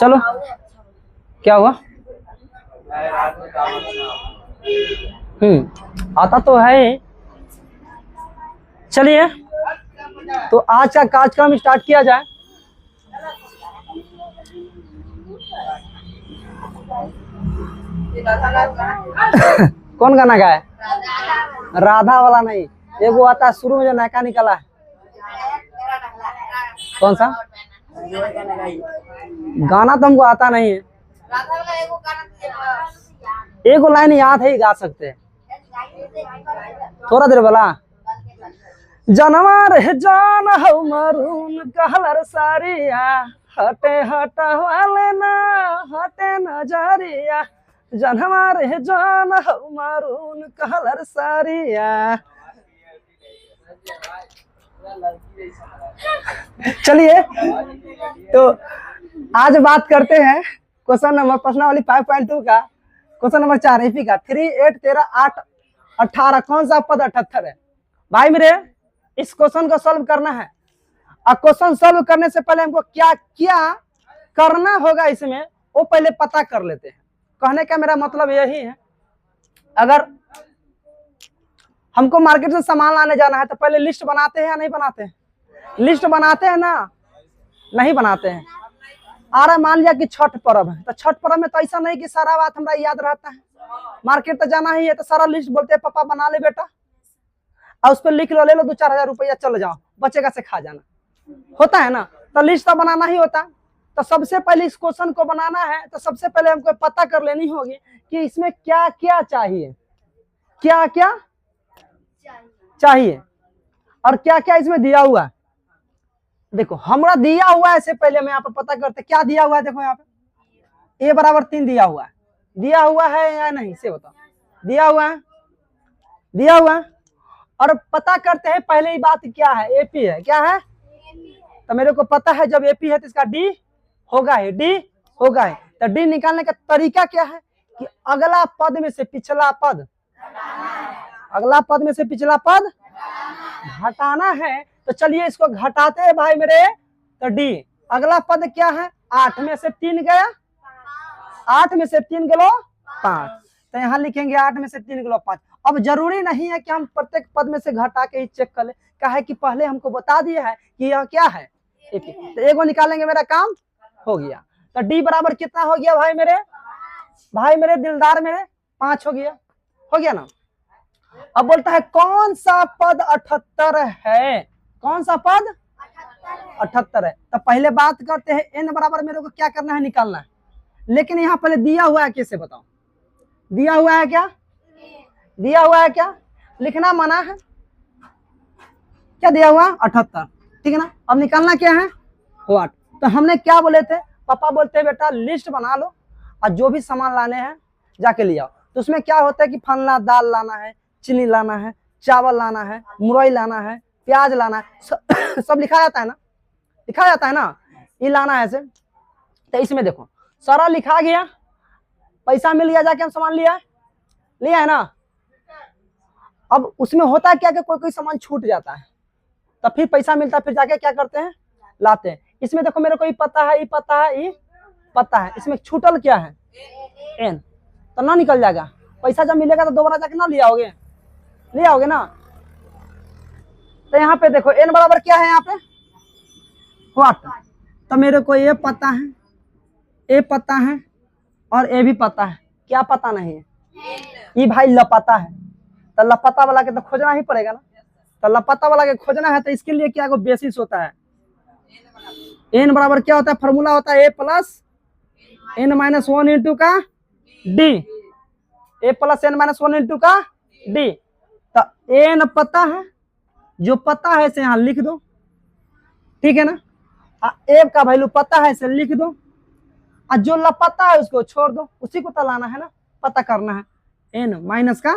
चलो क्या हुआ? आता तो है। चलिए तो आज का कार्यक्रम स्टार्ट किया जाए। कौन गाना गाए? राधा वाला नहीं, ये वो आता है शुरू में जो नयका निकला है। कौन सा गाना? तो हमको आता नहीं है। एक लाइन याद है, गा सकते हैं। थोड़ा देर बोला। जनवार है जान हो मरून कहलर सारिया, हटे हटा वाले ना हटे नजरिया। जनवार है जान हो मरून कहलर सारिया। चलिए तो आज बात करते हैं क्वेश्चन नंबर प्रश्नावली 5.2 का। क्वेश्चन नंबर 4 एपी का 3, 8, 13, 8, 18 कौन सा पद 78 है? भाई मेरे इस क्वेश्चन को सॉल्व करना है। और क्वेश्चन सॉल्व करने से पहले हमको क्या क्या करना होगा इसमें वो पहले पता कर लेते हैं। कहने का मेरा मतलब यही है, अगर हमको मार्केट से सामान लाने जाना है तो पहले लिस्ट बनाते हैं या नहीं बनाते हैं? लिस्ट बनाते हैं ना? नहीं बनाते हैं। अरे मान लिया कि छठ पर्व है, तो छठ पर्व में तो ऐसा नहीं कि सारा बात हमारा याद रहता है। मार्केट तो जाना ही है तो सारा लिस्ट बोलते हैं पापा बना ले बेटा, और उस पर लिख लो, ले लो 2-4 हजार रुपया, चल जाओ, बचेगा से खा जाना। होता है ना? तो लिस्ट तो बनाना ही होता। तो सबसे पहले इस क्वेश्चन को बनाना है तो सबसे पहले हमको पता कर लेनी होगी कि इसमें क्या क्या चाहिए, क्या क्या चाहिए और क्या क्या इसमें दिया हुआ है। देखो हमारा दिया हुआ है, इससे पहले हम यहाँ पे पता करते क्या दिया हुआ है। देखो यहाँ पे a बराबर 3 दिया हुआ है। दिया हुआ है या नहीं से बताओ? दिया हुआ है, दिया हुआ है। और पता करते हैं पहले ही बात क्या है, एपी है। क्या है? तो मेरे को पता है जब एपी है तो इसका डी होगा ही, डी होगा ही। तो डी निकालने का तरीका क्या है कि अगला पद में से पिछला पद, अगला पद में से पिछला पद घटाना है। तो चलिए इसको घटाते हैं भाई मेरे। तो डी अगला पद क्या है? 8 में से 3 गया, 8 में से 3 गलो 5। तो यहाँ लिखेंगे 8 में से 3 गलो 5। अब जरूरी नहीं है कि हम प्रत्येक पद में से घटा के ही चेक कर ले, क्या है कि पहले हमको बता दिया है कि यह क्या है, एपी। तो एगो निकालेंगे, मेरा काम हो गया। तो डी बराबर कितना हो गया भाई मेरे? भाई मेरे दिलदार मेरे 5 हो गया, हो गया ना? अब बोलता है कौन सा पद 78 है? कौन सा पद 78 है? तो पहले बात करते हैं एन बराबर मेरे को क्या करना है, निकालना है। लेकिन यहाँ पहले दिया हुआ है कैसे बताओ? दिया हुआ है क्या? दिया हुआ है क्या? लिखना मना है। क्या दिया हुआ? 78, ठीक है ना? अब निकालना क्या है? 8। तो हमने क्या बोले थे? पापा बोलते हैं बेटा लिस्ट बना लो और जो भी सामान लाने हैं जाके ले आओ। तो उसमें क्या होता है कि फलना दाल लाना है, चीनी लाना है, चावल लाना है, मुरई लाना है, प्याज लाना है, सब लिखा जाता है ना? लिखा जाता है ना? ये लाना है ऐसे। तो इसमें देखो सारा लिखा गया, पैसा मिल गया, जाके हम सामान लिया है ना? अब उसमें होता है क्या कि कोई कोई सामान छूट जाता है, तब फिर पैसा मिलता है, फिर जाके क्या करते हैं, लाते हैं। इसमें देखो मेरे को ये पता है, ये पता है, ये पता है। इसमें छूटल क्या है? एन। तो ना निकल जाएगा। पैसा जब मिलेगा तो दोबारा जाके ना ले आओगे ना? तो यहाँ पे देखो एन बराबर क्या है यहाँ पे? 8। तो मेरे को ये पता है, ए पता है और ए भी पता है। क्या पता नहीं है? ये भाई लपता है। तो लपता वाला के तो खोजना ही पड़ेगा ना? तो लपता वाला के खोजना है तो इसके लिए क्या बेसिस होता है? एन बराबर क्या होता है? फॉर्मूला होता है ए प्लस एन माइनस 1 इंटू का डी। ए प्लस एन माइनस 1 इंटू का डी। तो एन पता है, जो पता है इसे यहाँ लिख दो, ठीक है ना? ए का वैल्यू पता है इसे लिख दो, और जो लपता है उसको छोड़ दो, उसी को तलाना है ना, पता करना है। एन माइनस का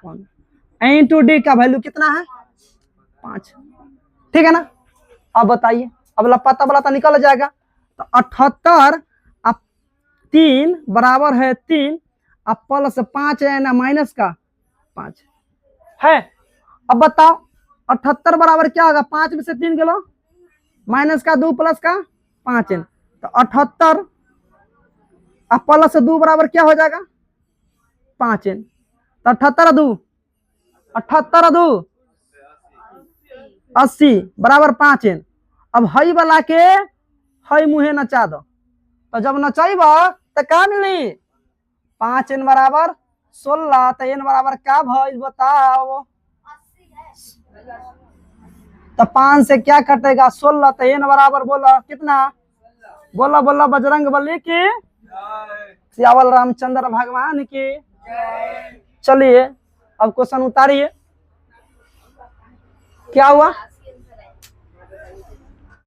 1 इंटू डी का वैल्यू कितना है? 5, ठीक है ना? अब बताइए, अब लपता वाला तो निकल जाएगा। तो 78 अब 3 बराबर है 3, अब प्लस 5 है ना, माइनस का 5 है। अब बताओ 78 बराबर क्या होगा, 5 में से 3 किलो माइनस का 2 प्लस का 5 n, तो 78 अब प्लस 2 बराबर क्या हो जाएगा 5 n, तो 78 80 बराबर 5 n। अब हई वाला के हई मुहे नचा दो, तो जब नचाइब तो का मिली 5 n बराबर 16, तो n बराबर क्या भइल बताओ, तो 5 से क्या कटेगा 16, तो n बराबर बोला कितना, बोला बोला बजरंग बली की, सियावल रामचंद्र भगवान की। चलिए अब क्वेश्चन उतारिए, क्या हुआ।